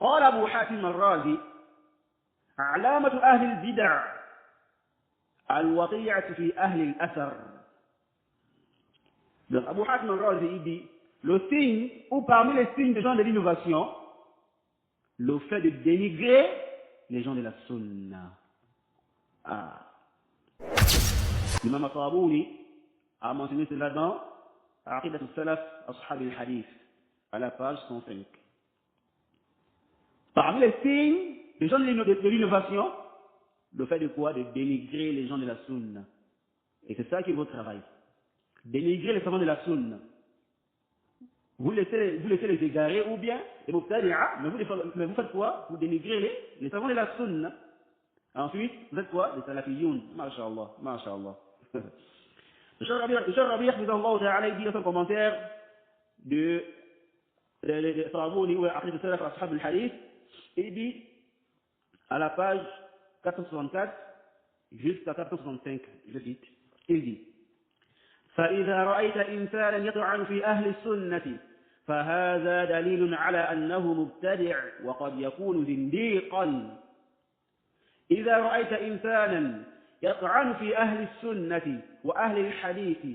قال أبو حاتم الرازي علامة أهل البدع الوقيعة في أهل الأثر. Donc Abu Hatim al-Razi il dit le signe ou parmi les signes des gens de l'innovation, le fait de dénigrer les gens de la sunna. L'imam al-Tabouni a mentionné cela dans Aqidat al-Salaf Ashab al-Hadith à la page 105. Parmi les signes des gens de l'innovation, le fait de quoi? De dénigrer les gens de la sunna. Et c'est ça qui est votre travail. Dénigrer les savants de la sunna. Vous laissez les égarer ou bien les mubtadi'a, mais vous faites quoi? Vous dénigrez les savants de la sunna. Ensuite, vous êtes quoi? Les salafiyoun. Masha'Allah, masha'Allah. Le Cheikh Rabi' il dit dans son commentaire de Tabouni ou Aqidat al-Salaf Ashab al-Hadith, il dit à la page 464 jusqu'à 465, je cite, il dit فإذا رأيت إنسانا يطعن في أهل السنة فهذا دليل على أنه مبتدع وقد يكون زنديقا. إذا رأيت إنسانا يطعن في أهل السنة وأهل الحديث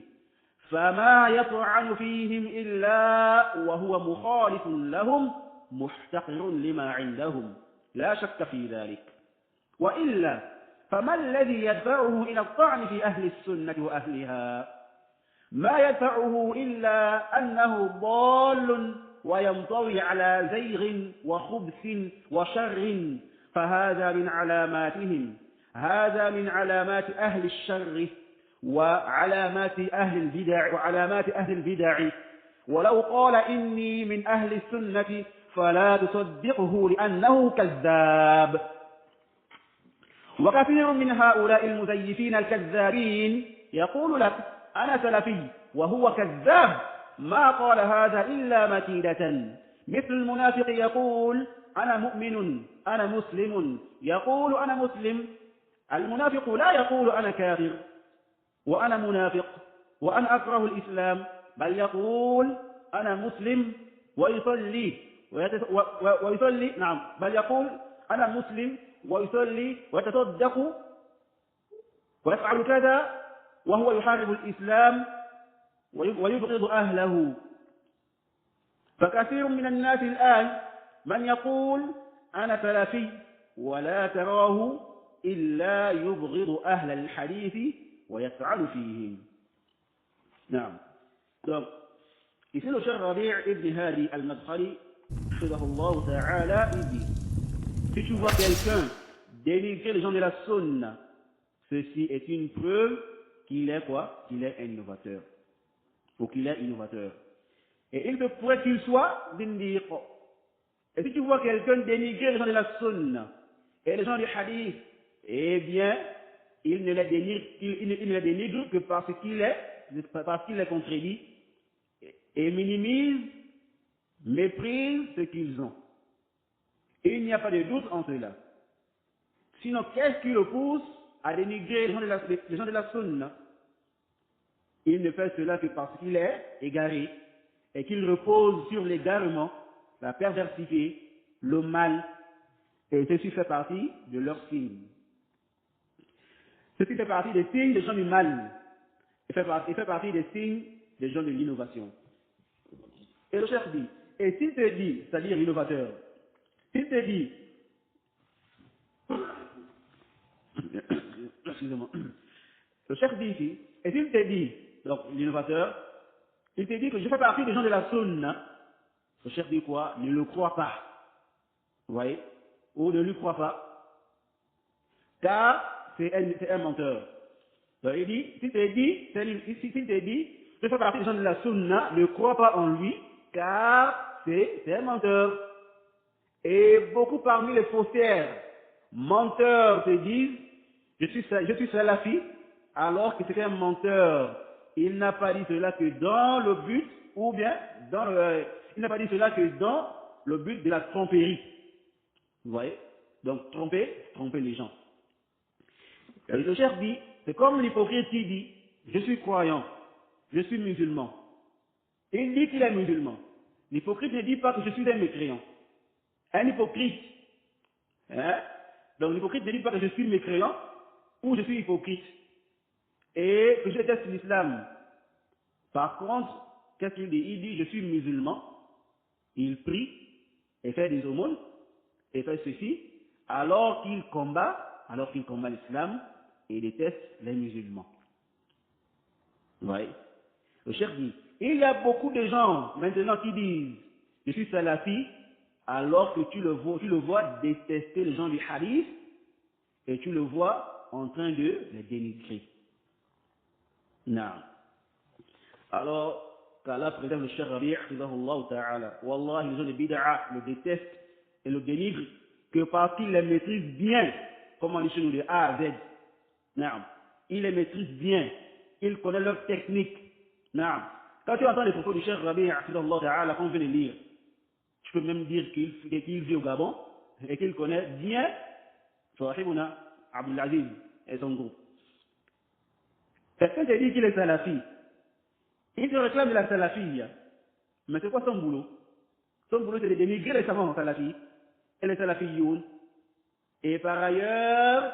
فما يطعن فيهم إلا وهو مخالف لهم محتقر لما عندهم لا شك في ذلك، وإلا فما الذي يدفعه إلى الطعن في أهل السنة وأهلها؟ ما يدفعه إلا أنه ضال وينطوي على زيغ وخبث وشر، فهذا من علاماتهم، هذا من علامات أهل الشر وعلامات أهل البدع ولو قال إني من أهل السنة فلا تصدقه لأنه كذاب. وكثير من هؤلاء المزيفين الكذابين يقول لك أنا سلفي وهو كذاب ما قال هذا إلا مكيدة، مثل المنافق يقول أنا مؤمن أنا مسلم، يقول أنا مسلم. المنافق لا يقول أنا كافر وأنا منافق وأنا أكره الإسلام، بل يقول أنا مسلم ويصلي نعم، بل يقول أنا مسلم ويصلي ويتصدق ويفعل كذا وهو يحارب الإسلام ويبغض أهله. فكثير من الناس الآن من يقول أنا سلفي ولا تراه إلا يبغض أهل الحديث ويفعل فيهم. نعم. Donc, ici le Cheikh Rabi' ibn Hadi al-Madkhali, Hafidhahullah Ta'ala, il dit si tu vois quelqu'un dénigrer les gens de la sunna, ceci est une preuve qu'il est quoi? Qu'il est un innovateur. Ou qu'il est innovateur. Et il se pourrait qu'il soit zindiq. Et si tu vois quelqu'un dénigrer les gens de la sunna et les gens du hadith, eh bien, il ne les dénigre que parce qu'il est contredit et minimise, méprise ce qu'ils ont. Et il n'y a pas de doute en cela. Sinon, qu'est-ce qui le pousse à dénigrer les gens de la sunna? Il ne fait cela que parce qu'il est égaré et qu'il repose sur l'égarement, la perversité, le mal, et ceci fait partie de leurs signes. Ceci fait partie des signes des gens du mal, et fait partie des signes des gens de l'innovation. Et le chef dit, et s'il te dit, c'est-à-dire l'innovateur, s'il te dit, excusez-moi, le chef dit ici, et s'il te dit, donc l'innovateur, il te dit que je fais partie des gens de la sunna, le chef dit quoi? Ne le crois pas. Vous voyez? Ou ne lui crois pas. Car c'est un menteur. Donc il dit, s'il te dit, je fais partie des gens de la sunna, ne crois pas en lui, car c'est un menteur. Et beaucoup parmi les faussaires, menteurs te disent, je suis salafi, alors que c'est un menteur. Il n'a pas dit cela que dans le but, ou bien, il n'a pas dit cela que dans le but de la tromperie. Vous voyez? Donc, tromper les gens. Et le chef dit, c'est comme l'hypocrite qui dit, je suis croyant, je suis musulman. Il dit qu'il est musulman. L'hypocrite ne dit pas que je suis un mécréant. Un hypocrite. Hein? Donc l'hypocrite ne dit pas que je suis mécréant ou je suis hypocrite. Et que je déteste l'islam. Par contre, qu'est-ce qu'il dit? Il dit, je suis musulman, il prie et fait des aumônes et fait ceci, alors qu'il combat l'islam et déteste les musulmans. Ouais. Le cheikh dit, il y a beaucoup de gens maintenant qui disent, je suis salafi, alors que tu le vois détester les gens du hadith et tu le vois en train de les dénigrer. Non. Alors, qu'Allah préserve le cheikh Rabi', Wallah, les gens de bid'a le détestent et le dénigrent que parce qu'ils les maîtrisent bien, comme on dit chez nous de A à Z. Non. Ils les maîtrisent bien. Ils connaissent leur technique. Non. Quand tu entends les propos du cheikh Rabi', qu'on vient de lire, tu peux même dire qu'il vit au Gabon et qu'il connaît bien Sahibuna Abdulaziz et son groupe. Quelqu'un te dit qu'il est salafi. Il te réclame de la salafie. Mais c'est quoi son boulot? Son boulot, c'est de dénigrer les savants salafis et les salafiyoun. Et par ailleurs,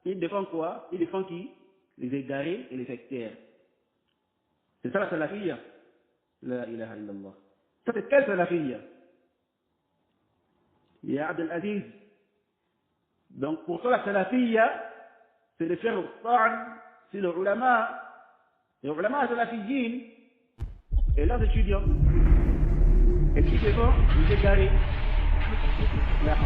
il défend quoi? Il défend qui? Les égarés et les sectaires. C'est ça la salafie? La ilaha illallah. Ça c'est quelle salafie? Ya Abdel Aziz. Donc pour toi la salafie, c'est de faire le ta'an, c'est le ulama. Les ulama salafiyin, et leurs étudiants. Et qui défend les égarés. La